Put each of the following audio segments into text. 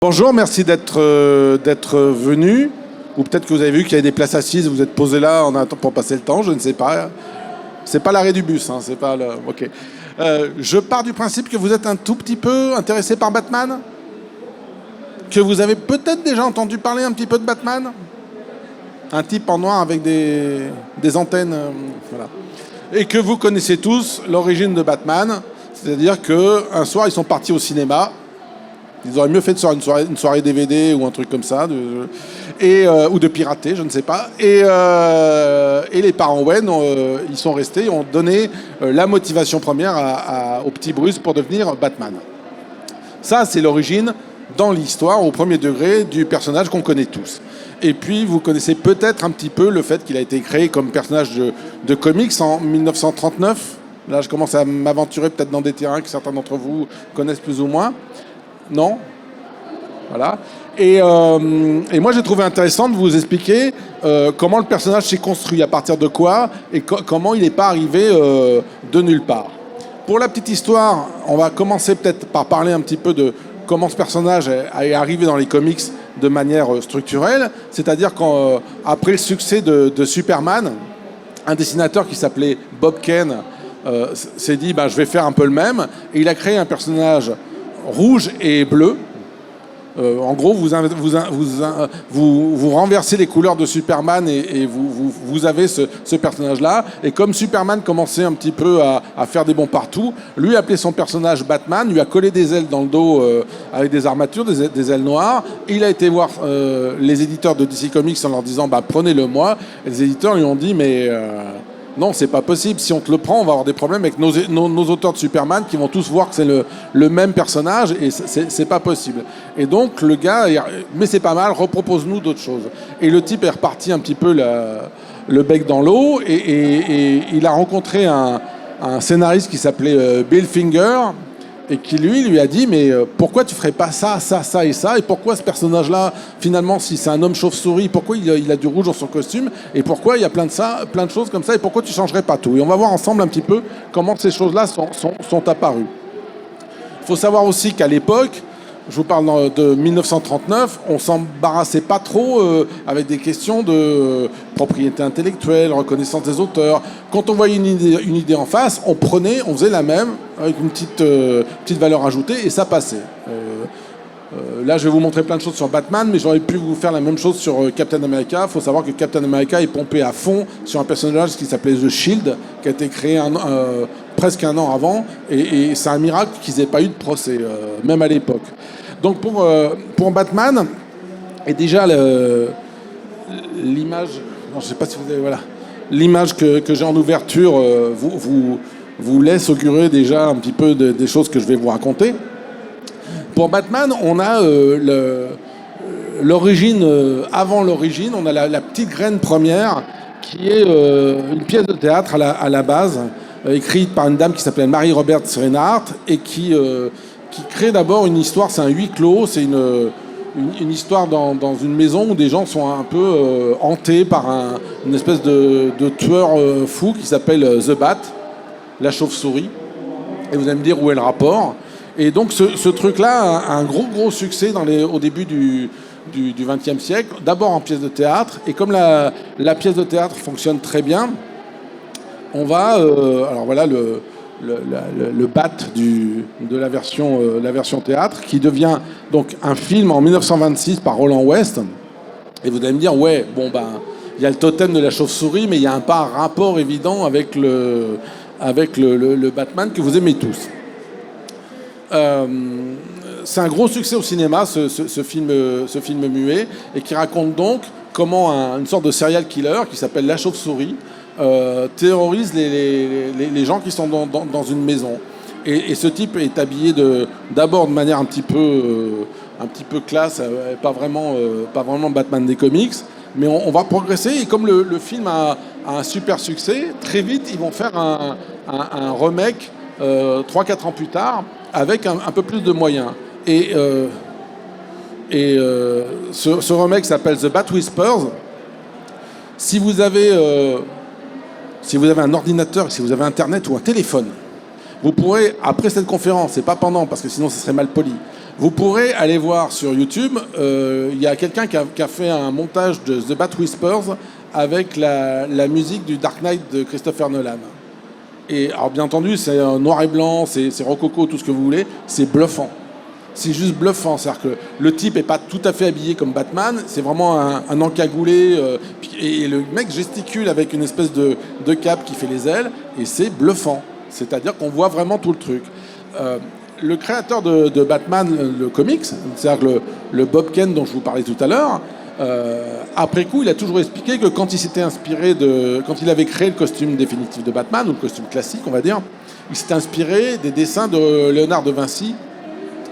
Bonjour, merci d'être venu. Ou peut-être que vous avez vu qu'il y a des places assises, vous êtes posé là en attendant pour passer le temps, je ne sais pas. C'est pas l'arrêt du bus, hein, c'est pas le. Ok. Je pars du principe que vous êtes un tout petit peu intéressé par Batman, que vous avez peut-être déjà entendu parler un petit peu de Batman. Un type en noir avec des antennes, voilà. Et que vous connaissez tous l'origine de Batman, c'est-à-dire qu'un soir ils sont partis au cinéma. Ils auraient mieux fait de faire une soirée DVD ou un truc comme ça, ou de pirater, je ne sais pas. Et les parents Wayne, ils sont restés, ont donné la motivation première au petit Bruce pour devenir Batman. Ça, c'est l'origine, dans l'histoire, au premier degré, du personnage qu'on connaît tous. Et puis, vous connaissez peut-être un petit peu le fait qu'il a été créé comme personnage de comics en 1939. Là, je commence à m'aventurer peut-être dans des terrains que certains d'entre vous connaissent plus ou moins. Non? Voilà. Et moi, j'ai trouvé intéressant de vous expliquer comment le personnage s'est construit, à partir de quoi, et comment il n'est pas arrivé de nulle part. Pour la petite histoire, on va commencer peut-être par parler un petit peu de comment ce personnage est arrivé dans les comics de manière structurelle. C'est-à-dire qu'après le succès de Superman, un dessinateur qui s'appelait Bob Kane s'est dit je vais faire un peu le même. Et il a créé un personnage rouge et bleu. En gros, vous renversez les couleurs de Superman et vous avez ce personnage-là. Et comme Superman commençait un petit peu à faire des bons partout, lui a appelé son personnage Batman, lui a collé des ailes dans le dos avec des armatures, des ailes noires. Il a été voir les éditeurs de DC Comics en leur disant prenez-le moi. Et les éditeurs lui ont dit non, c'est pas possible. Si on te le prend, on va avoir des problèmes avec nos auteurs de Superman qui vont tous voir que c'est le même personnage et c'est pas possible. Et donc le gars, mais c'est pas mal, repropose-nous d'autres choses. Et le type est reparti un petit peu le bec dans l'eau et il a rencontré un scénariste qui s'appelait Bill Finger et qui lui a dit pourquoi tu ferais pas ça et ça, et pourquoi ce personnage-là, finalement, si c'est un homme chauve-souris, pourquoi il a du rouge dans son costume, et pourquoi il y a plein de choses comme ça, et pourquoi tu changerais pas tout. Et on va voir ensemble un petit peu comment ces choses-là sont apparues. Il faut savoir aussi qu'à l'époque, je vous parle de 1939, on s'embarrassait pas trop avec des questions de propriété intellectuelle, reconnaissance des auteurs. Quand on voyait une idée en face, on faisait la même avec une petite valeur ajoutée et ça passait. Là, je vais vous montrer plein de choses sur Batman, mais j'aurais pu vous faire la même chose sur Captain America. Il faut savoir que Captain America est pompé à fond sur un personnage qui s'appelait The Shield, qui a été créé presque un an avant, et c'est un miracle qu'ils n'aient pas eu de procès, même à l'époque. Donc pour Batman, et déjà l'image, non, je sais pas si vous avez, voilà, l'image que j'ai en ouverture vous laisse augurer déjà un petit peu des choses que je vais vous raconter. Pour Batman, on a l'origine, avant l'origine, on a la petite graine première qui est une pièce de théâtre à la base, écrite par une dame qui s'appelle Mary Roberts Reinhardt et qui crée d'abord une histoire, c'est un huis clos, c'est une histoire dans une maison où des gens sont un peu hantés par une espèce de tueur fou qui s'appelle The Bat, la chauve-souris. Et vous allez me dire où est le rapport. Et donc ce truc-là a un gros succès au début du XXe siècle, d'abord en pièce de théâtre, et comme la pièce de théâtre fonctionne très bien, on va... alors voilà le bat de la version théâtre, qui devient donc un film en 1926 par Roland West. Et vous allez me dire, il y a le totem de la chauve-souris, mais il n'y a pas un rapport évident avec le Batman que vous aimez tous. C'est un gros succès au cinéma, ce film muet, et qui raconte donc comment une sorte de serial killer qui s'appelle la chauve-souris terrorise les gens qui sont dans une maison. Et ce type est habillé d'abord de manière un petit peu classe, pas vraiment Batman des comics, mais on va progresser. Et comme le film a un super succès, très vite ils vont faire un remake 3-4 ans plus tard avec un peu plus de moyens. Et ce remake s'appelle The Bat Whispers. Si vous avez un ordinateur, si vous avez Internet ou un téléphone, vous pourrez, après cette conférence, et pas pendant, parce que sinon ce serait mal poli, Vous pourrez aller voir sur YouTube, il y a quelqu'un qui a fait un montage de The Bat Whispers avec la musique du Dark Knight de Christopher Nolan. Et alors bien entendu, c'est noir et blanc, c'est rococo, tout ce que vous voulez, c'est bluffant. C'est juste bluffant, c'est-à-dire que le type est pas tout à fait habillé comme Batman, c'est vraiment un encagoulé, et le mec gesticule avec une espèce de cape qui fait les ailes, et c'est bluffant. C'est-à-dire qu'on voit vraiment tout le truc. Le créateur de Batman, le comics, c'est-à-dire le Bob Kane dont je vous parlais tout à l'heure, après coup, il a toujours expliqué que quand il s'était inspiré quand il avait créé le costume définitif de Batman, ou le costume classique, on va dire, il s'était inspiré des dessins de Léonard de Vinci,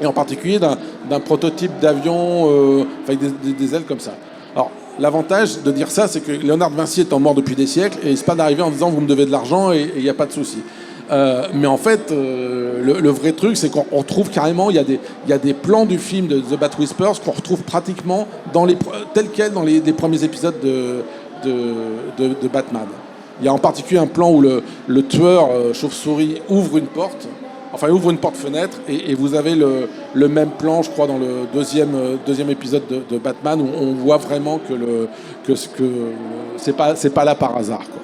et en particulier d'un prototype d'avion avec des ailes comme ça. Alors, l'avantage de dire ça, c'est que Léonard de Vinci étant mort depuis des siècles, et c'est pas d'arriver en disant vous me devez de l'argent et il n'y a pas de souci. Mais en fait, le vrai truc, c'est qu'on retrouve carrément, il y a des plans du film de The Bat Whispers qu'on retrouve pratiquement tel quel dans les premiers épisodes de Batman. Il y a en particulier un plan où le tueur chauve-souris ouvre une porte, enfin il ouvre une porte-fenêtre, et vous avez le même plan, je crois, dans le deuxième épisode de Batman, où on voit vraiment que c'est pas là par hasard, quoi.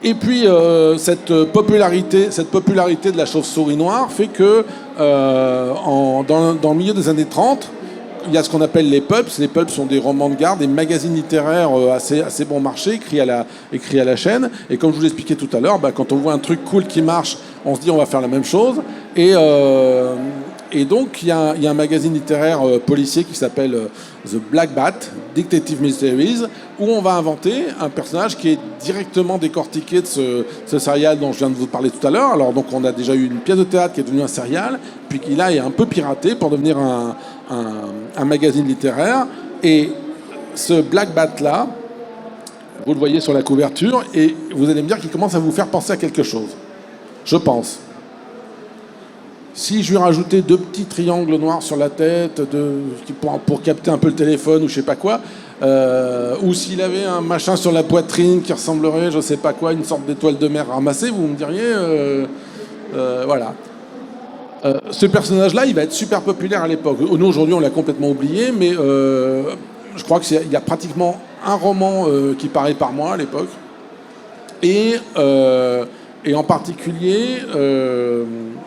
Et puis cette popularité de la chauve-souris noire fait que dans le milieu des années 30, il y a ce qu'on appelle les pulps. Les pulps sont des romans de gare, des magazines littéraires assez bon marché, écrits à la chaîne. Et comme je vous l'expliquais tout à l'heure, quand on voit un truc cool qui marche, on se dit on va faire la même chose. Et donc il y a un magazine littéraire policier qui s'appelle The Black Bat, Detective Mysteries, où on va inventer un personnage qui est directement décortiqué de ce serial dont je viens de vous parler tout à l'heure. Alors donc on a déjà eu une pièce de théâtre qui est devenue un serial, puis qui là est un peu piraté pour devenir un magazine littéraire. Et ce Black Bat là, vous le voyez sur la couverture, et vous allez me dire qu'il commence à vous faire penser à quelque chose. Je pense. Si je lui rajoutais 2 petits triangles noirs sur la tête pour capter un peu le téléphone ou je sais pas quoi, ou s'il avait un machin sur la poitrine qui ressemblerait, je sais pas quoi, une sorte d'étoile de mer ramassée, vous me diriez, voilà. Ce personnage-là, il va être super populaire à l'époque. Nous, aujourd'hui, on l'a complètement oublié, mais je crois qu'il y a pratiquement un roman qui paraît par mois à l'époque. Et en particulier,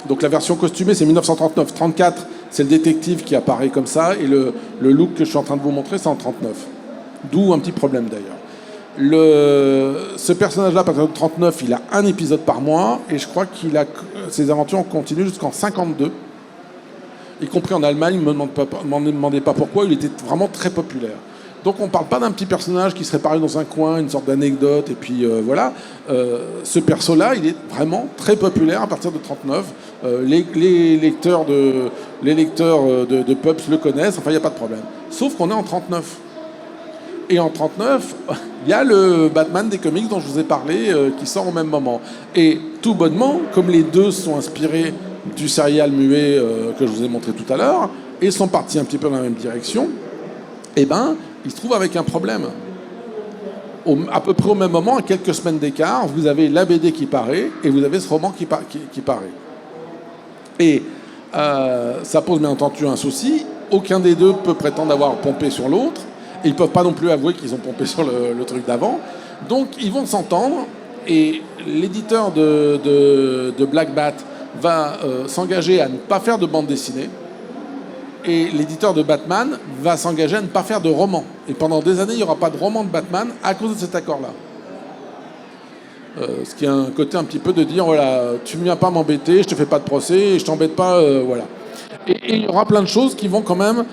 donc la version costumée, c'est 1939. 34, c'est le détective qui apparaît comme ça, et le look que je suis en train de vous montrer, c'est en 39. D'où un petit problème d'ailleurs. Ce personnage-là, à partir de 39, il a un épisode par mois, et je crois ses aventures continuent jusqu'en 52, y compris en Allemagne. Ne me demandez pas pourquoi, il était vraiment très populaire. Donc on ne parle pas d'un petit personnage qui serait paru dans un coin, une sorte d'anecdote, et puis voilà. Ce perso-là, il est vraiment très populaire à partir de 39. Les lecteurs de Pups le connaissent, enfin il n'y a pas de problème. Sauf qu'on est en 39. Et en 39, il y a le Batman des comics dont je vous ai parlé qui sort au même moment. Et tout bonnement, comme les deux sont inspirés du serial muet que je vous ai montré tout à l'heure, et sont partis un petit peu dans la même direction, eh ben, ils se trouvent avec un problème. À peu près au même moment, à quelques semaines d'écart, vous avez la BD qui paraît et vous avez ce roman qui paraît. Et ça pose bien entendu un souci. Aucun des deux peut prétendre avoir pompé sur l'autre. Et ils ne peuvent pas non plus avouer qu'ils ont pompé sur le truc d'avant. Donc ils vont s'entendre, et l'éditeur de Black Bat va s'engager à ne pas faire de bande dessinée. Et l'éditeur de Batman va s'engager à ne pas faire de roman. Et pendant des années, il n'y aura pas de roman de Batman à cause de cet accord-là. Ce qui a un côté un petit peu de dire, voilà, tu ne viens pas m'embêter, je te fais pas de procès, je t'embête pas, voilà. Et il y aura plein de choses qui vont quand même,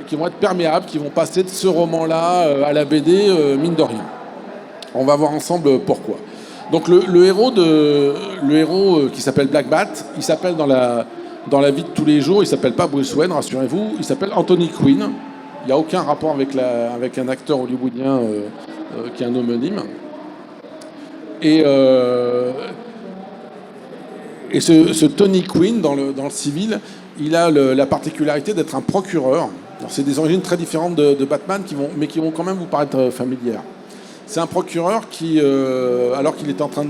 qui vont être perméables, qui vont passer de ce roman-là à la BD, mine de rien. On va voir ensemble pourquoi. Donc le héros qui s'appelle Black Bat, il s'appelle dans la vie de tous les jours, il s'appelle pas Bruce Wayne, rassurez-vous, il s'appelle Anthony Quinn. Il n'y a aucun rapport avec un acteur hollywoodien qui est un homonyme. Et ce Tony Quinn, dans le civil, il a la particularité d'être un procureur. Alors, c'est des origines très différentes de Batman, mais qui vont quand même vous paraître familières. C'est un procureur qui, alors qu'il est en train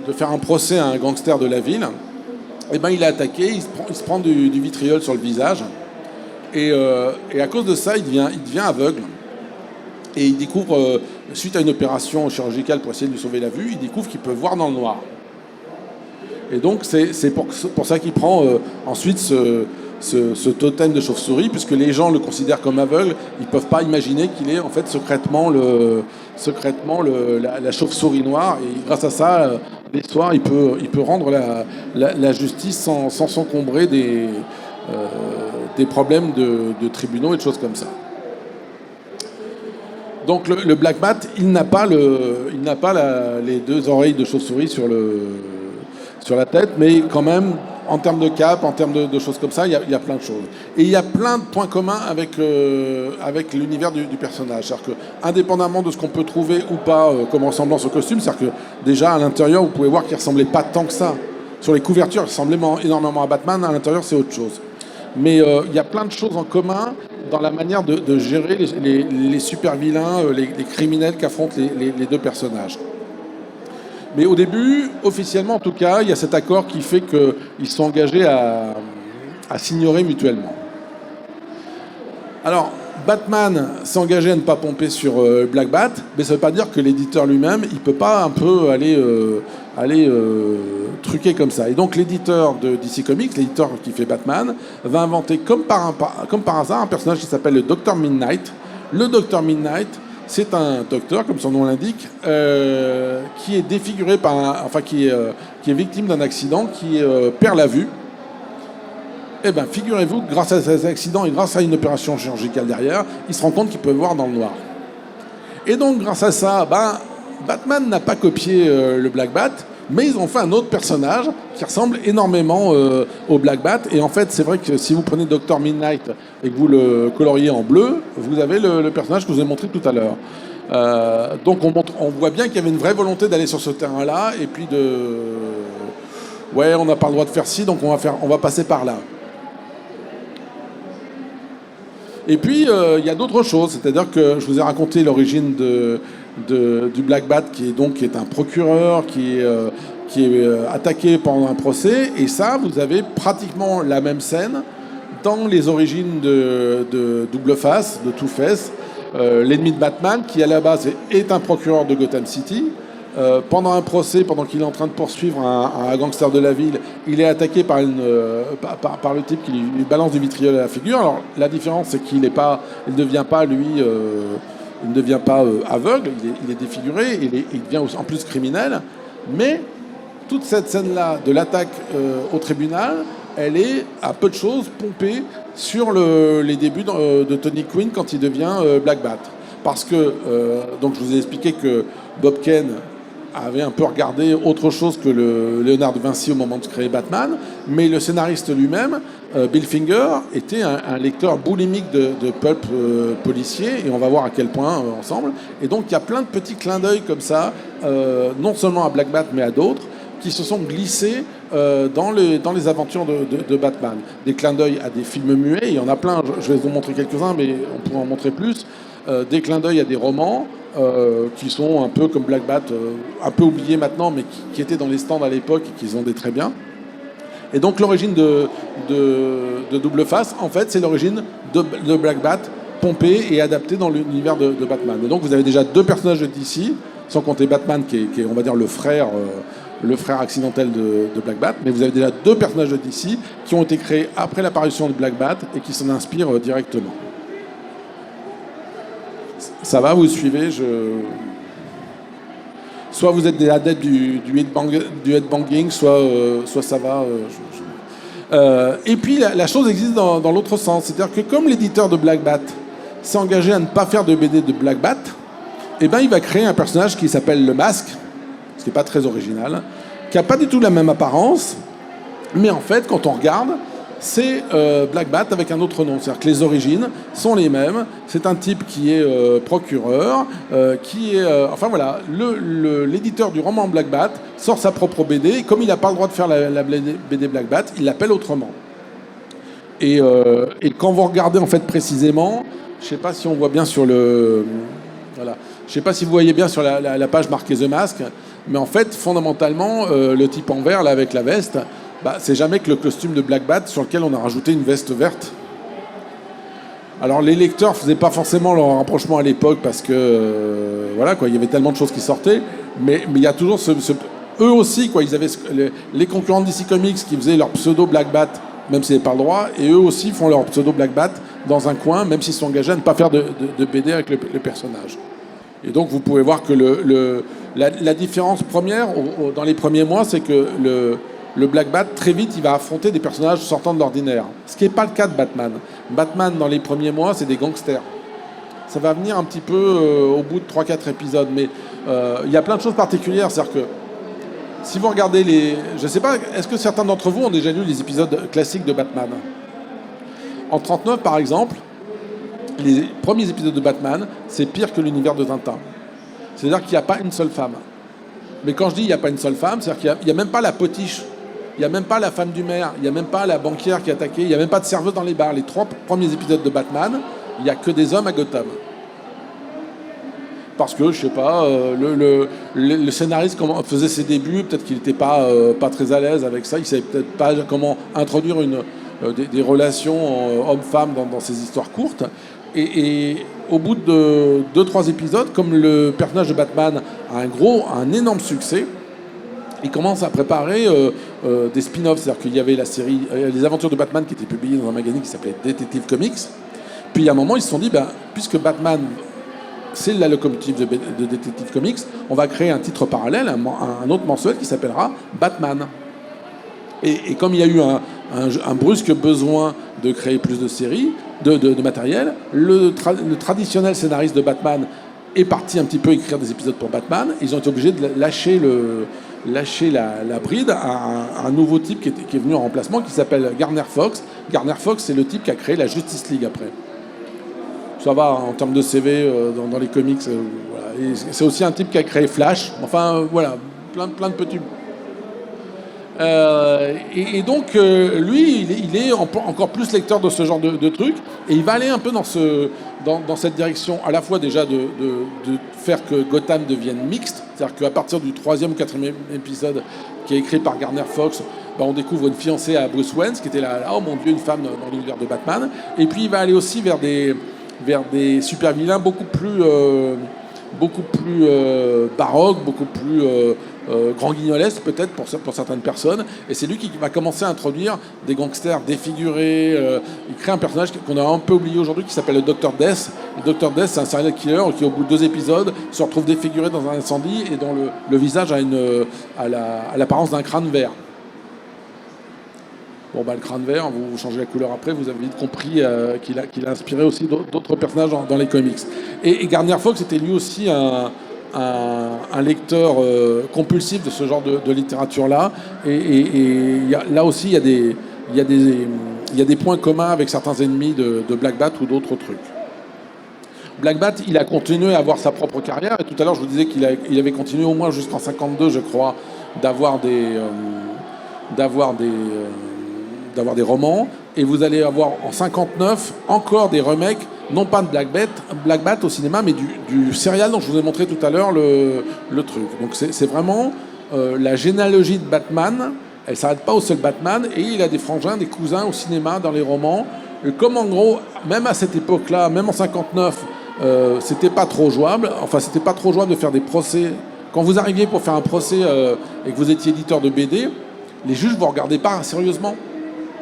de faire un procès à un gangster de la ville, et ben, il est attaqué, il se prend du vitriol sur le visage. Et à cause de ça, il devient aveugle. Et il découvre, suite à une opération chirurgicale pour essayer de lui sauver la vue, il découvre qu'il peut voir dans le noir. Et donc c'est pour ça qu'il prend ensuite ce totem de chauve-souris, puisque les gens le considèrent comme aveugle, ils ne peuvent pas imaginer qu'il est en fait secrètement la chauve-souris noire. Et grâce à ça, les soirs, il peut rendre la justice sans s'encombrer des problèmes de tribunaux et de choses comme ça. Donc le Black Bat, il n'a pas les deux oreilles de chauve-souris sur la tête, mais quand même, en termes de cap, en termes de choses comme ça, il y a plein de choses. Et il y a plein de points communs avec l'univers du personnage. C'est-à-dire que, indépendamment de ce qu'on peut trouver ou pas comme ressemblance au costume, c'est-à-dire que déjà à l'intérieur, vous pouvez voir qu'il ne ressemblait pas tant que ça. Sur les couvertures, il ressemblait énormément à Batman, à l'intérieur, c'est autre chose. Mais il y a plein de choses en commun dans la manière de gérer les super vilains, les criminels qu'affrontent les deux personnages. Mais au début, officiellement en tout cas, il y a cet accord qui fait qu'ils sont engagés à s'ignorer mutuellement. Alors, Batman s'est engagé à ne pas pomper sur Black Bat, mais ça ne veut pas dire que l'éditeur lui-même, il ne peut pas un peu aller truquer comme ça. Et donc l'éditeur de DC Comics, l'éditeur qui fait Batman, va inventer comme par hasard un personnage qui s'appelle le Dr Midnight. Le Dr Midnight, c'est un docteur, comme son nom l'indique, qui est défiguré qui est victime d'un accident, qui perd la vue. Eh bien, figurez-vous, grâce à cet accident et grâce à une opération chirurgicale derrière, il se rend compte qu'il peut voir dans le noir. Et donc, grâce à ça, Batman n'a pas copié le Black Bat, mais ils ont fait un autre personnage qui ressemble énormément au Black Bat. Et en fait, c'est vrai que si vous prenez Dr Midnight et que vous le coloriez en bleu, vous avez le personnage que je vous ai montré tout à l'heure. Donc on voit bien qu'il y avait une vraie volonté d'aller sur ce terrain-là, et puis on n'a pas le droit de faire ci, donc on va passer par là. Et puis, il y a d'autres choses. C'est-à-dire que je vous ai raconté l'origine du Black Bat, qui est un procureur, qui est attaqué pendant un procès. Et ça, vous avez pratiquement la même scène dans les origines de Double Face, de Two-Face, l'ennemi de Batman, qui à la base est un procureur de Gotham City. Pendant un procès, pendant qu'il est en train de poursuivre un gangster de la ville, il est attaqué par le type qui lui balance du vitriol à la figure. Alors la différence, c'est qu'il ne devient pas aveugle, il est défiguré, il devient en plus criminel. Mais toute cette scène-là de l'attaque au tribunal, elle est à peu de choses pompée sur les débuts de Tony Quinn quand il devient Black Bat. Parce que, donc je vous ai expliqué que Bob Kane avait un peu regardé autre chose que le Léonard de Vinci au moment de créer Batman, mais le scénariste lui-même, Bill Finger, était un lecteur boulimique de pulp policier, et on va voir à quel point ensemble. Et donc il y a plein de petits clins d'œil comme ça, non seulement à Black Bat, mais à d'autres, qui se sont glissés dans les aventures de Batman. Des clins d'œil à des films muets, il y en a plein, je vais vous montrer quelques-uns, mais on pourrait en montrer plus. Des clins d'œil à des romans, qui sont un peu comme Black Bat, un peu oubliés maintenant, mais qui étaient dans les stands à l'époque et qui se vendaient très bien. Et donc l'origine de Double Face, en fait, c'est l'origine de Black Bat, pompé et adapté dans l'univers de Batman. Et donc vous avez déjà deux personnages de DC, sans compter Batman, qui est on va dire, le frère accidentel de Black Bat, mais vous avez déjà deux personnages de DC qui ont été créés après l'apparition de Black Bat et qui s'en inspirent directement. Ça va, vous suivez, soit vous êtes des adeptes du headbanging, soit ça va. Et puis la chose existe dans l'autre sens. C'est-à-dire que comme l'éditeur de Black Bat s'est engagé à ne pas faire de BD de Black Bat, eh ben, il va créer un personnage qui s'appelle le Masque, ce qui n'est pas très original, qui n'a pas du tout la même apparence, mais en fait, quand on regarde, c'est Black Bat avec un autre nom. C'est-à-dire que les origines sont les mêmes. C'est un type qui est procureur, qui est... enfin voilà, l'éditeur du roman Black Bat sort sa propre BD, et comme il n'a pas le droit de faire la BD Black Bat, il l'appelle autrement. Et quand vous regardez en fait précisément, je ne sais pas si on voit bien sur le... Voilà. Je ne sais pas si vous voyez bien sur la page marquée The Mask, Mais en fait, fondamentalement, le type en vert, là, avec la veste, c'est jamais que le costume de Black Bat sur lequel on a rajouté une veste verte. Alors les lecteurs faisaient pas forcément leur rapprochement à l'époque parce que voilà quoi, il y avait tellement de choses qui sortaient, mais il y a toujours eux aussi quoi, ils avaient les concurrents de DC Comics qui faisaient leur pseudo Black Bat, même s'ils n'avaient pas le droit, et eux aussi font leur pseudo Black Bat dans un coin, même s'ils sont engagés à ne pas faire de BD avec le personnage. Et donc vous pouvez voir que la différence première dans les premiers mois, c'est que le Black Bat, très vite, il va affronter des personnages sortant de l'ordinaire. Ce qui n'est pas le cas de Batman. Batman, dans les premiers mois, c'est des gangsters. Ça va venir un petit peu au bout de 3-4 épisodes. Mais il y a plein de choses particulières. C'est-à-dire que si vous regardez les... Je ne sais pas, est-ce que certains d'entre vous ont déjà lu les épisodes classiques de Batman ? En 39, par exemple, les premiers épisodes de Batman, c'est pire que l'univers de Tintin. C'est-à-dire qu'il n'y a pas une seule femme. Mais quand je dis il n'y a pas une seule femme, c'est-à-dire qu'il n'y a même pas la potiche. Il n'y a même pas la femme du maire, il n'y a même pas la banquière qui est attaquée, il n'y a même pas de serveuse dans les bars. Les 3 premiers épisodes de Batman, il n'y a que des hommes à Gotham. Parce que, je sais pas, le scénariste faisait ses débuts, peut-être qu'il n'était pas très à l'aise avec ça, il ne savait peut-être pas comment introduire des relations hommes-femmes dans ces histoires courtes. Et au bout de 2-3 épisodes, comme le personnage de Batman a un énorme succès, il commence à préparer des spin-offs. C'est-à-dire qu'il y avait la série Les Aventures de Batman qui était publiée dans un magazine qui s'appelait Detective Comics. Puis à un moment, ils se sont dit, puisque Batman, c'est la locomotive de Detective Comics, on va créer un titre parallèle, un autre mensuel qui s'appellera Batman. Et comme il y a eu un brusque besoin de créer plus de séries, de matériel, le traditionnel scénariste de Batman est parti un petit peu écrire des épisodes pour Batman. Ils ont été obligés de lâcher la bride à un nouveau type qui est venu en remplacement, qui s'appelle Garner Fox. Garner Fox, c'est le type qui a créé la Justice League après. Ça va en termes de CV dans les comics. Voilà. Et c'est aussi un type qui a créé Flash. Enfin, voilà, plein de petits... et donc, lui, il est encore plus lecteur de ce genre de trucs, et il va aller un peu dans cette direction, à la fois déjà de faire que Gotham devienne mixte, c'est-à-dire qu'à partir du 3e ou 4e épisode, qui est écrit par Garner Fox, on découvre une fiancée à Bruce Wayne, qui était là, oh mon Dieu, une femme dans l'univers de Batman, et puis il va aller aussi vers des super-vilains beaucoup plus baroques, beaucoup plus grand guignolesque peut-être pour certaines personnes, et c'est lui qui va commencer à introduire des gangsters défigurés. Il crée un personnage qu'on a un peu oublié aujourd'hui qui s'appelle le Dr Death. Le Dr Death, c'est un serial killer qui au bout de 2 épisodes se retrouve défiguré dans un incendie et dont le visage a l'apparence d'un crâne vert. Bon, le crâne vert, vous changez la couleur après, vous avez vite compris qu'il a inspiré aussi d'autres personnages dans les comics. Et Garner Fox était lui aussi un lecteur compulsif de ce genre de littérature-là. Et là aussi, il y a des points communs avec certains ennemis de Black Bat ou d'autres trucs. Black Bat, il a continué à avoir sa propre carrière. Et tout à l'heure, je vous disais qu'il avait continué au moins jusqu'en 52, je crois, d'avoir des romans, et vous allez avoir en 59 encore des remakes, non pas de Black Bat au cinéma, mais du serial dont je vous ai montré tout à l'heure le truc. Donc c'est vraiment la généalogie de Batman, elle ne s'arrête pas au seul Batman, et il a des frangins, des cousins au cinéma, dans les romans. Et comme en gros, même à cette époque-là, même en 59, c'était pas trop jouable, de faire des procès. Quand vous arriviez pour faire un procès et que vous étiez éditeur de BD, les juges ne vous regardaient pas sérieusement.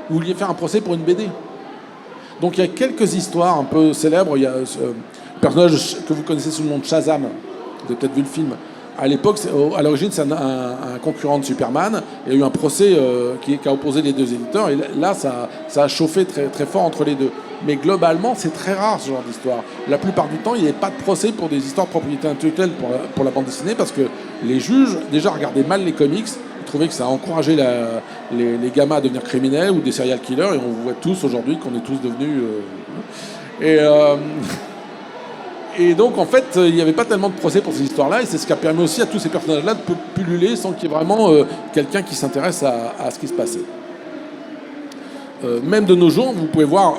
Vous vouliez faire un procès pour une BD. Donc il y a quelques histoires un peu célèbres. Il y a un personnage que vous connaissez sous le nom de Shazam. Vous avez peut-être vu le film. À l'époque, à l'origine, c'est un concurrent de Superman. Il y a eu un procès qui a opposé les 2 éditeurs. Et là, ça a chauffé très, très fort entre les deux. Mais globalement, c'est très rare ce genre d'histoire. La plupart du temps, il n'y avait pas de procès pour des histoires de propriété intellectuelle pour la bande dessinée, parce que les juges, déjà, regardaient mal les comics. Ils trouvaient que ça encourageait les gamins à devenir criminels ou des serial killers. Et on voit tous aujourd'hui qu'on est tous devenus... Et donc, en fait, il n'y avait pas tellement de procès pour ces histoires-là, et c'est ce qui a permis aussi à tous ces personnages-là de pulluler sans qu'il y ait vraiment quelqu'un qui s'intéresse à ce qui se passait. Même de nos jours, vous pouvez voir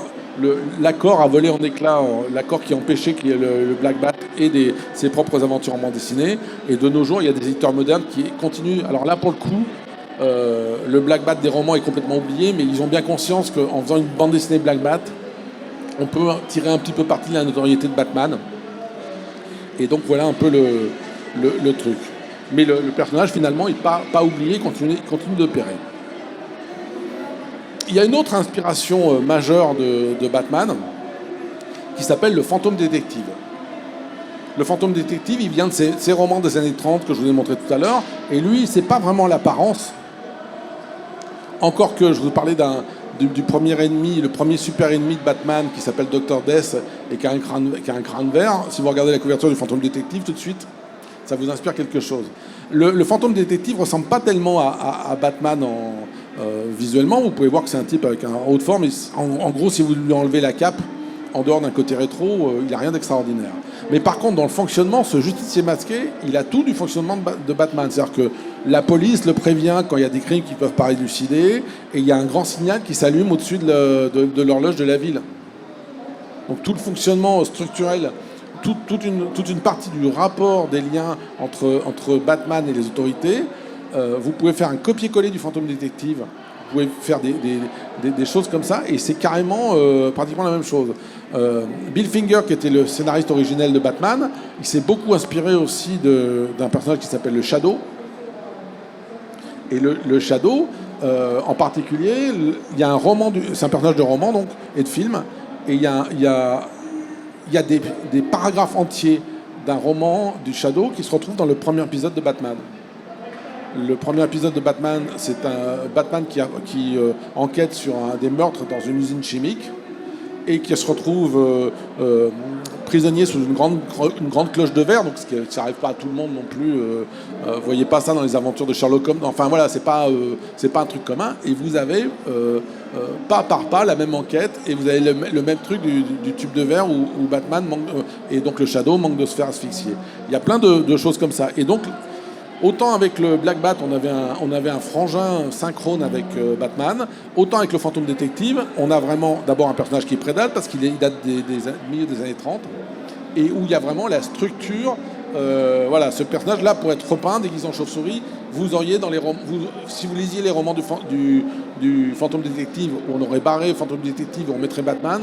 l'accord a volé en éclats, l'accord qui empêchait que le Black Bat ait ses propres aventures en bande dessinée. Et de nos jours, il y a des éditeurs modernes qui continuent. Alors là, pour le coup, le Black Bat des romans est complètement oublié, mais ils ont bien conscience qu'en faisant une bande dessinée Black Bat, on peut tirer un petit peu parti de la notoriété de Batman. Et donc voilà un peu le truc. Mais le personnage, finalement, n'est pas oublié, continue d'opérer. Il y a une autre inspiration majeure de Batman qui s'appelle le Fantôme Détective. Le Fantôme Détective, il vient de ces romans des années 30 que je vous ai montré tout à l'heure. Et lui, c'est pas vraiment l'apparence. Encore que je vous parlais du premier ennemi, le premier super ennemi de Batman qui s'appelle Dr. Death et qui a un crâne vert. Si vous regardez la couverture du Fantôme Détective tout de suite, ça vous inspire quelque chose. Le Fantôme Détective ressemble pas tellement à Batman visuellement. Vous pouvez voir que c'est un type avec un haut de forme. En gros, si vous lui enlevez la cape, en dehors d'un côté rétro, il n'a rien d'extraordinaire. Mais par contre, dans le fonctionnement, ce justicier masqué, il a tout du fonctionnement de Batman. C'est-à-dire que la police le prévient quand il y a des crimes qui ne peuvent pas élucider, et il y a un grand signal qui s'allume au-dessus de l'horloge de la ville. Donc tout le fonctionnement structurel, toute une partie du rapport des liens entre Batman et les autorités, vous pouvez faire un copier-coller du Fantôme Détective. Vous pouvez faire des choses comme ça, et c'est carrément pratiquement la même chose. Bill Finger, qui était le scénariste originel de Batman, il s'est beaucoup inspiré aussi d'un personnage qui s'appelle le Shadow. Et le Shadow, en particulier, il y a un roman, c'est un personnage de roman donc, et de film, et il y a des paragraphes entiers d'un roman du Shadow qui se retrouvent dans le premier épisode de Batman. Le premier épisode de Batman, c'est un Batman qui enquête sur des meurtres dans une usine chimique et qui se retrouve prisonnier sous une grande cloche de verre, donc ça n'arrive pas à tout le monde non plus. Voyez pas ça dans les aventures de Sherlock Holmes. Enfin voilà, c'est pas un truc commun. Et vous avez pas par pas la même enquête, et vous avez le même truc du tube de verre où Batman manque, et donc le Shadow manque de se faire asphyxier. Il y a plein de choses comme ça. Et donc autant avec le Black Bat, on avait un frangin synchrone avec Batman, autant avec le Fantôme Détective, on a vraiment d'abord un personnage qui prédate parce qu'il date des milieu des années 30, et où il y a vraiment la structure. Voilà, ce personnage-là, pour être repeint, déguisé en chauve-souris, vous auriez dans les romans, si vous lisiez les romans du Fantôme Détective, où on aurait barré Fantôme Détective, où on mettrait Batman,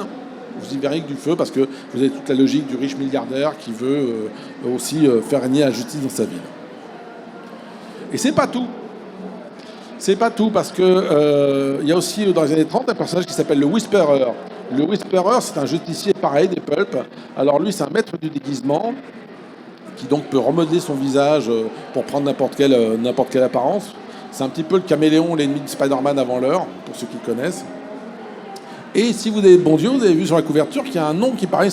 vous y verrez que du feu, parce que vous avez toute la logique du riche milliardaire qui veut aussi faire régner la justice dans sa ville. Et c'est pas tout. C'est pas tout, parce que y a aussi dans les années 30 un personnage qui s'appelle le Whisperer. Le Whisperer, c'est un justicier pareil des pulps. Alors lui, c'est un maître du déguisement qui donc peut remodeler son visage pour prendre n'importe quelle apparence. C'est un petit peu le caméléon, l'ennemi de Spider-Man avant l'heure, pour ceux qui le connaissent. Et si vous avez bon Dieu, vous avez vu sur la couverture qu'il y a un nom qui paraît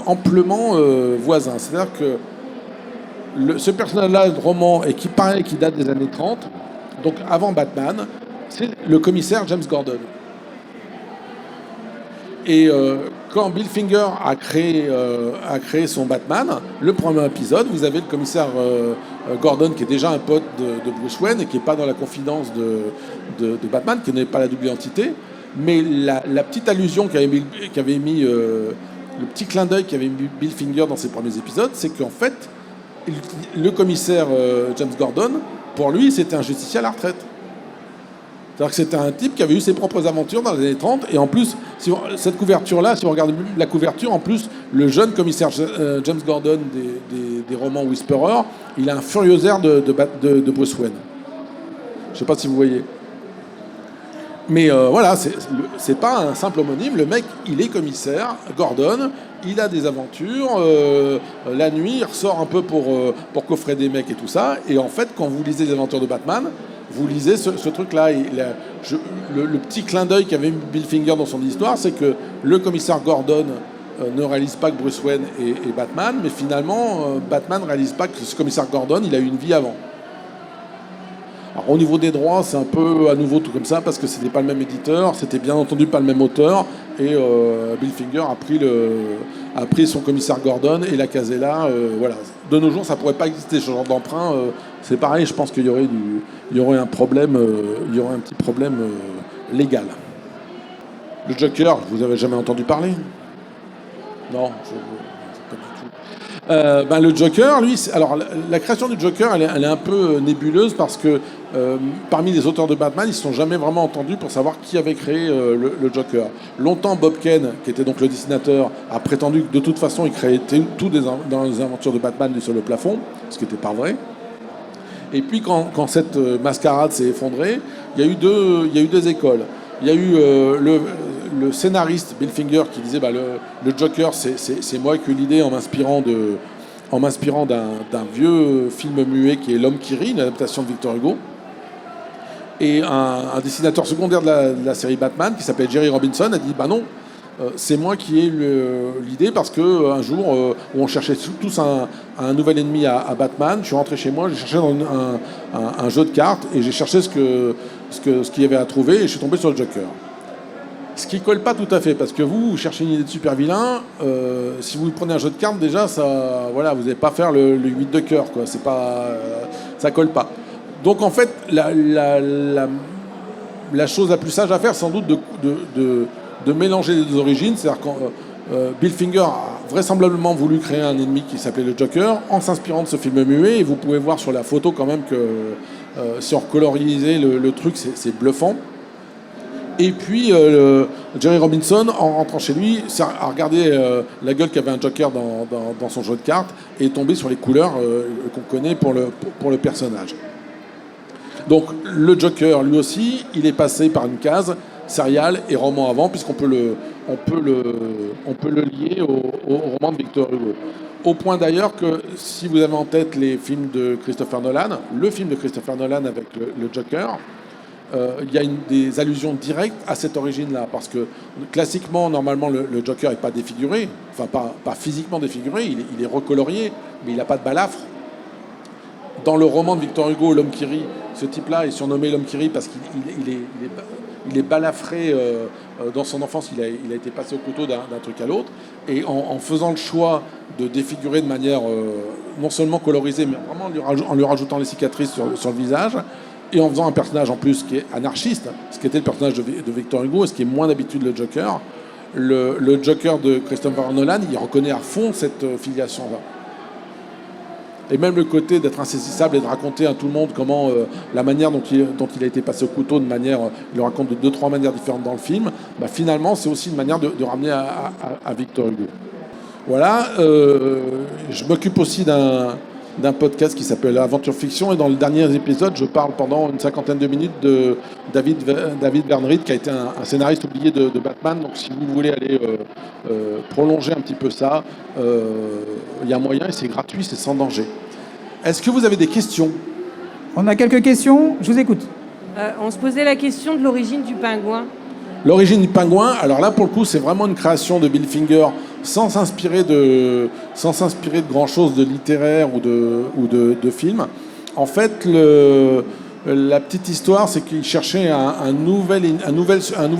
amplement voisin. C'est-à-dire que ce personnage-là de roman, et qui date des années 30, donc avant Batman, c'est le commissaire James Gordon. Et quand Bill Finger a créé son Batman, le premier épisode, vous avez le commissaire Gordon, qui est déjà un pote de Bruce Wayne et qui n'est pas dans la confidence de Batman, qui n'est pas la double identité, mais la petite allusion qu'avait mis le petit clin d'œil qu'avait mis Bill Finger dans ses premiers épisodes, c'est qu'en fait, le commissaire James Gordon, pour lui, c'était un justicier à la retraite. C'est-à-dire que c'était un type qui avait eu ses propres aventures dans les années 30, et en plus, cette couverture-là, si on regarde la couverture, en plus, le jeune commissaire James Gordon des romans Whisperer, il a un furieux air de Bruce Wayne. Je ne sais pas si vous voyez. Mais voilà, c'est pas un simple homonyme. Le mec, il est commissaire, Gordon, il a des aventures. La nuit, il ressort un peu pour coffrer des mecs et tout ça. Et en fait, quand vous lisez les aventures de Batman, vous lisez ce truc-là. Le petit clin d'œil qu'avait Bill Finger dans son histoire, c'est que le commissaire Gordon ne réalise pas que Bruce Wayne est Batman, mais finalement, Batman ne réalise pas que ce commissaire Gordon, il a eu une vie avant. Alors, au niveau des droits, c'est un peu à nouveau tout comme ça, parce que c'était pas le même éditeur, c'était bien entendu pas le même auteur, et Bill Finger a pris son commissaire Gordon et l'a casé là. Voilà. De nos jours, ça pourrait pas exister ce genre d'emprunt. C'est pareil, je pense qu'il y aurait un problème, il y aurait un petit problème légal. Le Joker, vous avez jamais entendu parler? Non, pas du tout. Le Joker, lui, alors la création du Joker, elle est un peu nébuleuse parce que parmi les auteurs de Batman, ils ne se sont jamais vraiment entendus pour savoir qui avait créé le Joker. Longtemps, Bob Kane, qui était donc le dessinateur, a prétendu que de toute façon, il créait tout dans les aventures de Batman sur le plafond, ce qui n'était pas vrai. Et puis quand cette mascarade s'est effondrée, il y a eu deux écoles. Il y a eu le scénariste Bill Finger qui disait le Joker, c'est moi qui ai eu l'idée en m'inspirant d'un vieux film muet qui est L'Homme qui rit, une adaptation de Victor Hugo. Et un dessinateur secondaire de la série Batman qui s'appelle Jerry Robinson a dit non, c'est moi qui ai eu l'idée parce que un jour où on cherchait tous un nouvel ennemi à Batman, je suis rentré chez moi, j'ai cherché dans un jeu de cartes et j'ai cherché ce qu'il y avait à trouver et je suis tombé sur le Joker. Ce qui colle pas tout à fait parce que vous cherchez une idée de super vilain, si vous prenez un jeu de cartes déjà vous n'allez pas faire le 8 de cœur, quoi. C'est pas, ça colle pas. Donc en fait la chose la plus sage à faire, sans doute de mélanger les deux origines. C'est-à-dire que Bill Finger a vraisemblablement voulu créer un ennemi qui s'appelait le Joker en s'inspirant de ce film muet. Et vous pouvez voir sur la photo quand même que si on recolorisait le truc, c'est bluffant. Et puis Jerry Robinson, en rentrant chez lui, a regardé la gueule qu'avait un Joker dans son jeu de cartes et est tombé sur les couleurs qu'on connaît pour le personnage. Donc le Joker, lui aussi, il est passé par une case serial et roman avant, puisqu'on peut le lier au roman de Victor Hugo. Au point d'ailleurs que si vous avez en tête les films de Christopher Nolan, le film de Christopher Nolan avec le Joker, il y a des allusions directes à cette origine-là, parce que classiquement, normalement, le Joker n'est pas défiguré, enfin pas physiquement défiguré, il est recolorié, mais il n'a pas de balafre. Dans le roman de Victor Hugo, L'Homme qui rit, ce type-là est surnommé L'Homme qui rit parce qu'il est balafré. Dans son enfance, il a été passé au couteau d'un truc à l'autre. Et en faisant le choix de défigurer de manière non seulement colorisée, mais vraiment en lui rajoutant les cicatrices sur le visage, et en faisant un personnage en plus qui est anarchiste, ce qui était le personnage de Victor Hugo, et ce qui est moins d'habitude le Joker, le Joker de Christopher Nolan, il reconnaît à fond cette filiation-là. Et même le côté d'être insaisissable et de raconter à tout le monde comment la manière dont il a été passé au couteau, il le raconte de 2-3 manières différentes dans le film, finalement c'est aussi une manière de ramener à Victor Hugo. Voilà, je m'occupe aussi d'un podcast qui s'appelle Aventure Fiction, et dans le dernier épisode je parle pendant une 50aine de minutes de David Bernried, qui a été un scénariste oublié de Batman. Donc si vous voulez aller prolonger un petit peu ça, il y a un moyen et c'est gratuit, c'est sans danger. Est-ce que vous avez des questions? On a quelques questions, je vous écoute. On se posait la question de l'origine du pingouin. L'origine du pingouin, alors là pour le coup c'est vraiment une création de Bill Finger sans s'inspirer de grand-chose de littéraire ou de film. En fait, la petite histoire, c'est qu'il cherchait un nouveau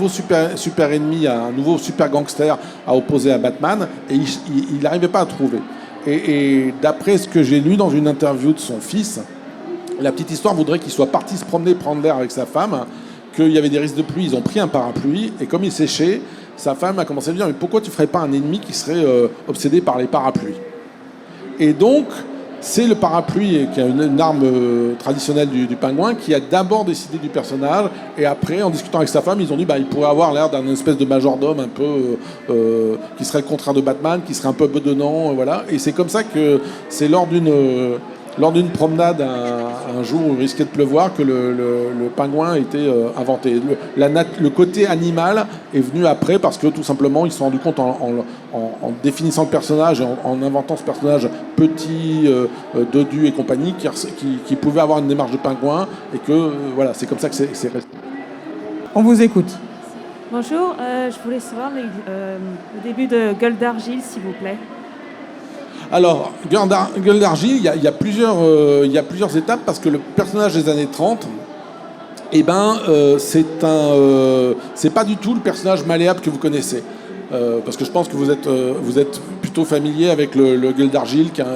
super ennemi, un nouveau super gangster à opposer à Batman, et il n'arrivait pas à trouver. Et d'après ce que j'ai lu dans une interview de son fils, la petite histoire voudrait qu'il soit parti se promener, prendre l'air avec sa femme, qu'il y avait des risques de pluie, ils ont pris un parapluie, et comme il séchait, sa femme a commencé à lui dire « Mais pourquoi tu ne ferais pas un ennemi qui serait obsédé par les parapluies ?» Et donc, c'est le parapluie, qui est une arme traditionnelle du pingouin, qui a d'abord décidé du personnage, et après, en discutant avec sa femme, ils ont dit il pourrait avoir l'air d'un espèce de majordome un peu qui serait le contraire de Batman, qui serait un peu bedonnant, voilà. Et c'est comme ça que c'est lors d'une promenade un jour où il risquait de pleuvoir que le pingouin a été inventé. Le côté animal est venu après parce que tout simplement ils se sont rendus compte en définissant le personnage, en inventant ce personnage petit, dodu et compagnie, qui pouvait avoir une démarche de pingouin, et que voilà, c'est comme ça que c'est resté. On vous écoute. Bonjour, je voulais savoir le début de Gueule d'argile, s'il vous plaît. Alors, Gueule d'argile, il y a plusieurs étapes, parce que le personnage des années 30, c'est pas du tout le personnage malléable que vous connaissez. Parce que je pense que vous êtes plutôt familier avec le Gueule d'argile, qui a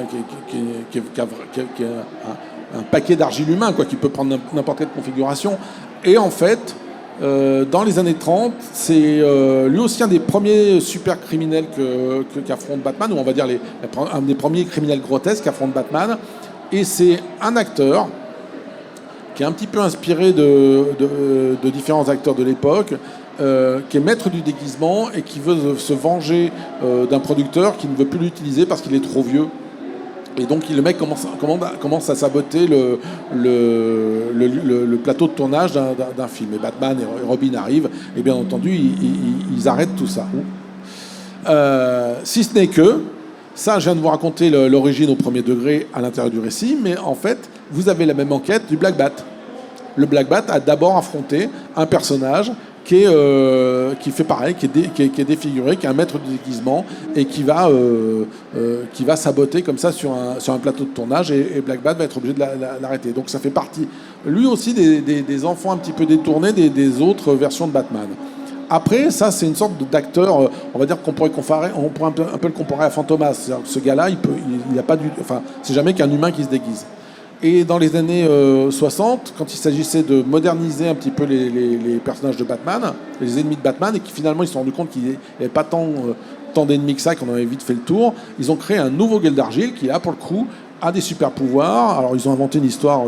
un paquet d'argile humain, quoi, qui peut prendre n'importe quelle configuration. Et en fait, dans les années 30. C'est lui aussi un des premiers super criminels qu'affronte Batman, ou on va dire un des premiers criminels grotesques qu'affronte Batman. Et c'est un acteur qui est un petit peu inspiré de différents acteurs de l'époque, qui est maître du déguisement et qui veut se venger d'un producteur qui ne veut plus l'utiliser parce qu'il est trop vieux. Et donc le mec commence à saboter le plateau de tournage d'un film. Et Batman et Robin arrivent, et bien entendu, ils arrêtent tout ça. Si ce n'est que, ça, je viens de vous raconter l'origine au premier degré à l'intérieur du récit, mais en fait, vous avez la même enquête du Black Bat. Le Black Bat a d'abord affronté un personnage qui fait pareil, qui est défiguré, qui est un maître du déguisement et qui va saboter comme ça sur un plateau de tournage, et Black Bat va être obligé de l'arrêter. Donc ça fait partie, lui aussi, des enfants un petit peu détournés des autres versions de Batman. Après, ça, c'est une sorte d'acteur, on va dire qu'on pourrait un peu le comparer à Fantomas. C'est-à-dire que ce gars-là, il a pas c'est jamais qu'un humain qui se déguise. Et dans les années 60, quand il s'agissait de moderniser un petit peu les personnages de Batman, les ennemis de Batman, et qui finalement ils se sont rendus compte qu'il n'y avait pas tant d'ennemis que ça, qu'on avait vite fait le tour, ils ont créé un nouveau Geldargil qui, là, pour le coup, a des super pouvoirs. Alors ils ont inventé une histoire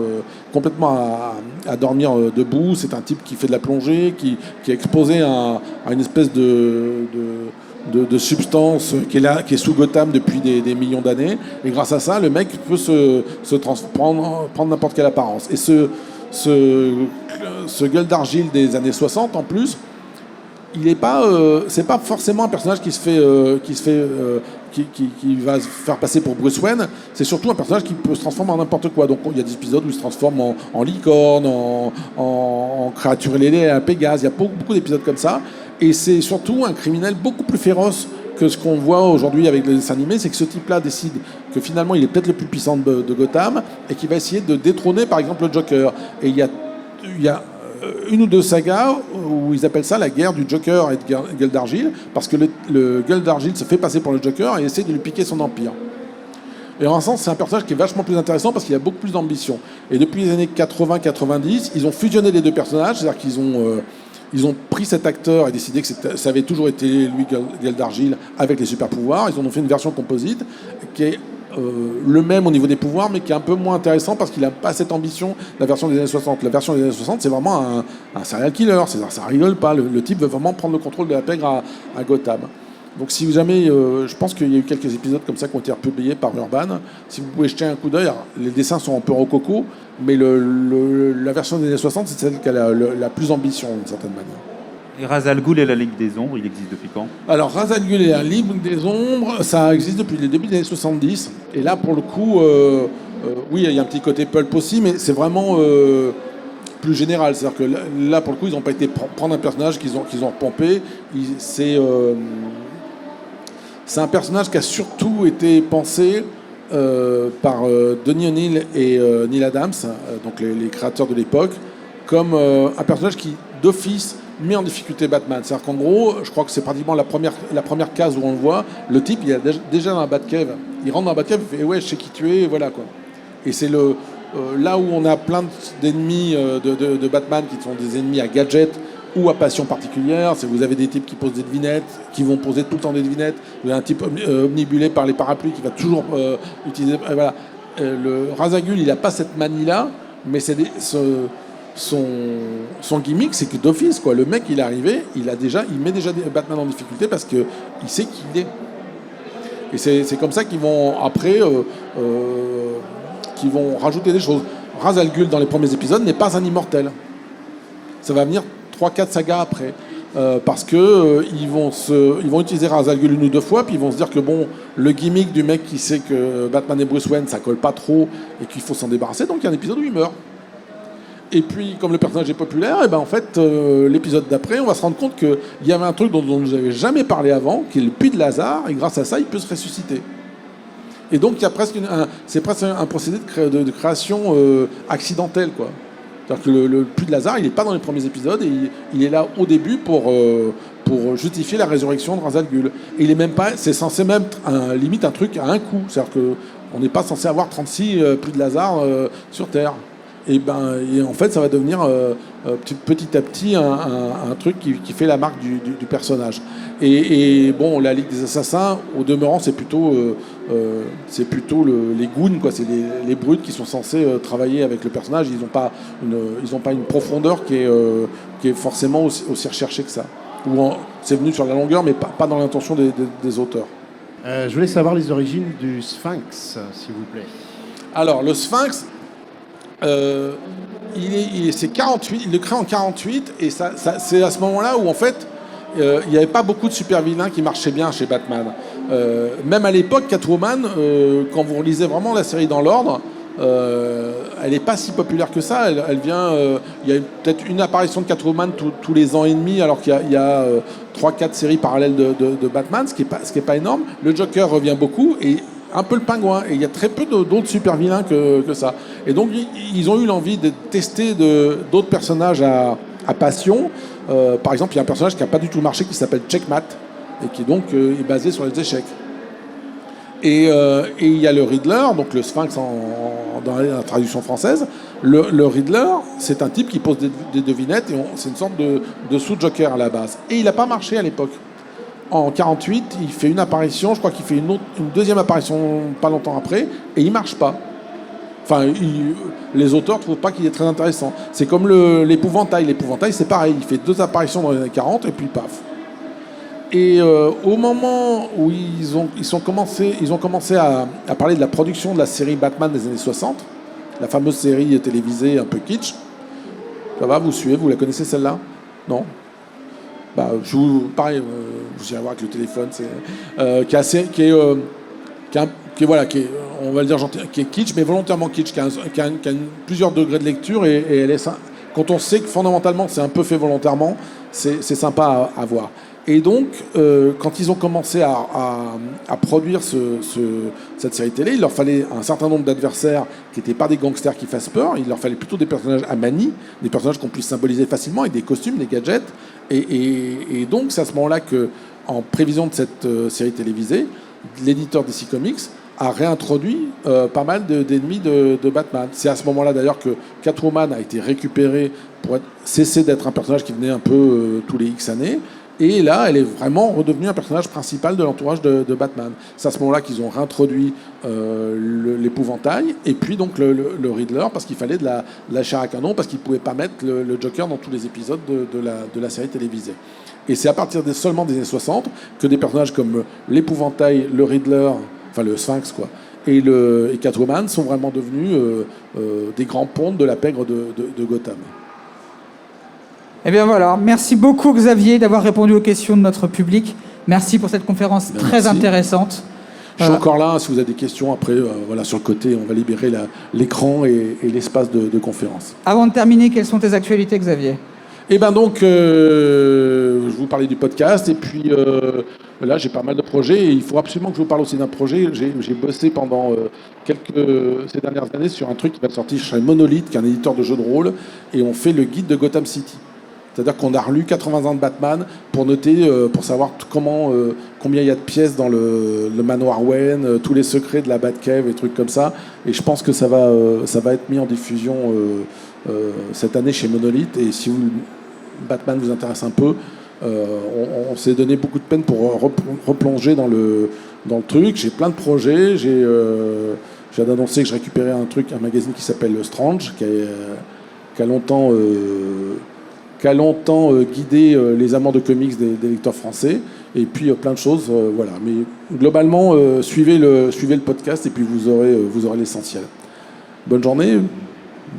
complètement à dormir debout. C'est un type qui fait de la plongée, qui est exposé à une espèce de substance qui est sous Gotham depuis des millions d'années, et grâce à ça le mec peut prendre n'importe quelle apparence. Et ce Geldargil des années 60 en plus, c'est pas forcément un personnage qui va se faire passer pour Bruce Wayne. C'est surtout un personnage qui peut se transformer en n'importe quoi. Donc il y a des épisodes où il se transforme en licorne, en créature ailée à Pégase. Il y a beaucoup d'épisodes comme ça. Et c'est surtout un criminel beaucoup plus féroce que ce qu'on voit aujourd'hui avec les dessins animés. C'est que ce type-là décide que finalement il est peut-être le plus puissant de Gotham, et qui va essayer de détrôner par exemple le Joker. Et il y a une ou deux sagas où ils appellent ça la guerre du Joker et de Geldargil, parce que le Geldargil se fait passer pour le Joker et essaie de lui piquer son empire. Et en un sens, c'est un personnage qui est vachement plus intéressant parce qu'il a beaucoup plus d'ambition. Et depuis les années 80-90, ils ont fusionné les deux personnages, c'est-à-dire qu'ils ont pris cet acteur et décidé que ça avait toujours été lui, Geldargil, avec les super pouvoirs. Ils en ont fait une version composite qui est le même au niveau des pouvoirs, mais qui est un peu moins intéressant parce qu'il n'a pas cette ambition de la version des années 60. La version des années 60, c'est vraiment un serial killer. C'est-à-dire, ça rigole pas. Le type veut vraiment prendre le contrôle de la pègre à Gotham. Donc si jamais, je pense qu'il y a eu quelques épisodes comme ça qui ont été republiés par Urban. Si vous pouvez jeter un coup d'œil, les dessins sont un peu rococo, mais la version des années 60, c'est celle qui a la plus ambition d'une certaine manière. Et Ra's al Ghul et la Ligue des Ombres, il existe depuis quand ? Alors Ra's al Ghul et la Ligue des Ombres, ça existe depuis les débuts des années 70. Et là, pour le coup, oui, il y a un petit côté pulp aussi, mais c'est vraiment plus général. C'est-à-dire que là, pour le coup, ils n'ont pas été prendre un personnage qu'ils ont pompé. C'est un personnage qui a surtout été pensé par Denny O'Neil et Neil Adams, donc les créateurs de l'époque, comme un personnage qui, d'office, met en difficulté Batman. C'est-à-dire qu'en gros, je crois que c'est pratiquement la première case où on le voit, le type, il est déjà dans la Batcave. Il rentre dans la Batcave, il fait « ouais, je sais qui tu es », voilà quoi. Et c'est là où on a plein d'ennemis de Batman qui sont des ennemis à gadgets ou à passion particulière. Vous avez des types qui posent des devinettes, qui vont poser tout le temps des devinettes. Vous avez un type omnibulé par les parapluies qui va toujours utiliser... voilà. Le Ra's al Ghul, il n'a pas cette manie-là, mais c'est son gimmick, c'est que d'office, quoi. Le mec, il est arrivé, il met déjà Batman en difficulté parce qu'il sait qui il est. Et c'est comme ça qu'ils vont, après, qu'ils vont rajouter des choses. Ra's al Ghul, dans les premiers épisodes, n'est pas un immortel. Ça va venir 3-4 sagas après. Parce que ils vont utiliser Ra's al Ghul une ou deux fois, puis ils vont se dire que bon, le gimmick du mec qui sait que Batman et Bruce Wayne, ça colle pas trop et qu'il faut s'en débarrasser, donc il y a un épisode où il meurt. Et puis, comme le personnage est populaire, et ben en fait, l'épisode d'après, on va se rendre compte qu'il y avait un truc dont je n'avais jamais parlé avant, qui est le puits de Lazare, et grâce à ça, il peut se ressusciter. Et donc, il y a c'est presque un procédé de création accidentelle, quoi. C'est-à-dire que le puits de Lazare, il n'est pas dans les premiers épisodes, et il est là au début pour justifier la résurrection de Ra's al Ghul. Et il est même pas, c'est censé même limite un truc à un coup. C'est-à-dire qu'on n'est pas censé avoir 36 puits de Lazare sur Terre. et en fait, ça va devenir petit à petit un truc qui fait la marque du personnage. Et bon, la Ligue des Assassins, au demeurant, c'est plutôt les goons, quoi. C'est les brutes qui sont censés travailler avec le personnage. Ils n'ont pas une profondeur qui est forcément aussi recherchée que ça. C'est venu sur la longueur, mais pas dans l'intention des auteurs. Je voulais savoir les origines du Sphinx, s'il vous plaît. Alors, le Sphinx, c'est 48, il le crée en 48, et c'est à ce moment-là où, en fait, il n'y avait pas beaucoup de super-vilains qui marchaient bien chez Batman. Même à l'époque, Catwoman, quand vous relisez vraiment la série dans l'ordre, elle n'est pas si populaire que ça. Elle vient, il y a peut-être une apparition de Catwoman tous les ans et demi, alors qu'il y a 3-4 séries parallèles de Batman, ce qui est pas énorme. Le Joker revient beaucoup, et un peu le Pingouin, et il y a très peu d'autres super vilains que ça. Et donc ils ont eu l'envie de tester d'autres personnages à passion. Par exemple, il y a un personnage qui n'a pas du tout marché qui s'appelle Checkmat, et qui donc est basé sur les échecs. Et il y a le Riddler, donc le Sphinx dans la traduction française. Le Riddler, c'est un type qui pose des devinettes, et c'est une sorte de sous-Joker à la base. Et il n'a pas marché à l'époque. En 48, il fait une apparition, je crois qu'il fait une deuxième apparition pas longtemps après, et il marche pas. Enfin, les auteurs ne trouvent pas qu'il est très intéressant. C'est comme l'épouvantail. L'épouvantail, c'est pareil. Il fait 2 apparitions dans les années 40, et puis paf. Et au moment où ils ont commencé à parler de la production de la série Batman des années 60, la fameuse série télévisée un peu kitsch. Ça va, vous suivez, vous la connaissez celle-là? Non? Pareil, vous irez voir avec le téléphone, on va le dire gentil, qui est kitsch, mais volontairement kitsch, qui a plusieurs degrés de lecture, et elle est, quand on sait que fondamentalement c'est un peu fait volontairement, c'est sympa à voir. Et donc, quand ils ont commencé à produire cette série télé, il leur fallait un certain nombre d'adversaires qui n'étaient pas des gangsters qui fassent peur. Il leur fallait plutôt des personnages à manie, des personnages qu'on puisse symboliser facilement, avec des costumes, des gadgets. Et donc, c'est à ce moment-là qu'en prévision de cette série télévisée, l'éditeur DC Comics a réintroduit pas mal d'ennemis de Batman. C'est à ce moment-là, d'ailleurs, que Catwoman a été récupérée pour cesser d'être un personnage qui venait un peu tous les X années. Et là, elle est vraiment redevenue un personnage principal de l'entourage de Batman. C'est à ce moment-là qu'ils ont réintroduit l'épouvantail, et puis donc le Riddler, parce qu'il fallait de la chair à canon, parce qu'ils ne pouvaient pas mettre le Joker dans tous les épisodes de la série télévisée. Et c'est à partir seulement des années 60 que des personnages comme l'épouvantail, le Riddler, enfin le Sphinx, quoi, et Catwoman sont vraiment devenus des grands pontes de la pègre de Gotham. Eh bien voilà, merci beaucoup Xavier d'avoir répondu aux questions de notre public. Merci pour cette conférence très intéressante. Je suis encore là, si vous avez des questions, après, sur le côté, on va libérer l'écran et l'espace de conférence. Avant de terminer, quelles sont tes actualités, Xavier ? Eh bien donc, je vous parlais du podcast, et puis là, j'ai pas mal de projets, et il faut absolument que je vous parle aussi d'un projet. J'ai bossé pendant ces dernières années sur un truc qui va sortir chez Monolith, qui est un éditeur de jeux de rôle, et on fait le guide de Gotham City. C'est-à-dire qu'on a relu 80 ans de Batman pour noter, pour savoir combien il y a de pièces dans le manoir Wayne, tous les secrets de la Batcave et trucs comme ça. Et je pense que ça va être mis en diffusion cette année chez Monolith. Et si Batman vous intéresse un peu, on s'est donné beaucoup de peine pour replonger dans le truc. J'ai plein de projets. Je viens d'annoncer que je récupérais un magazine qui s'appelle Strange, qui a longtemps guidé les amants de comics des lecteurs français, et puis plein de choses, voilà. Mais globalement, suivez le podcast, et puis vous aurez l'essentiel. Bonne journée,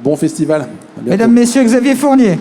bon festival. À bientôt. Mesdames, Messieurs, Xavier Fournier.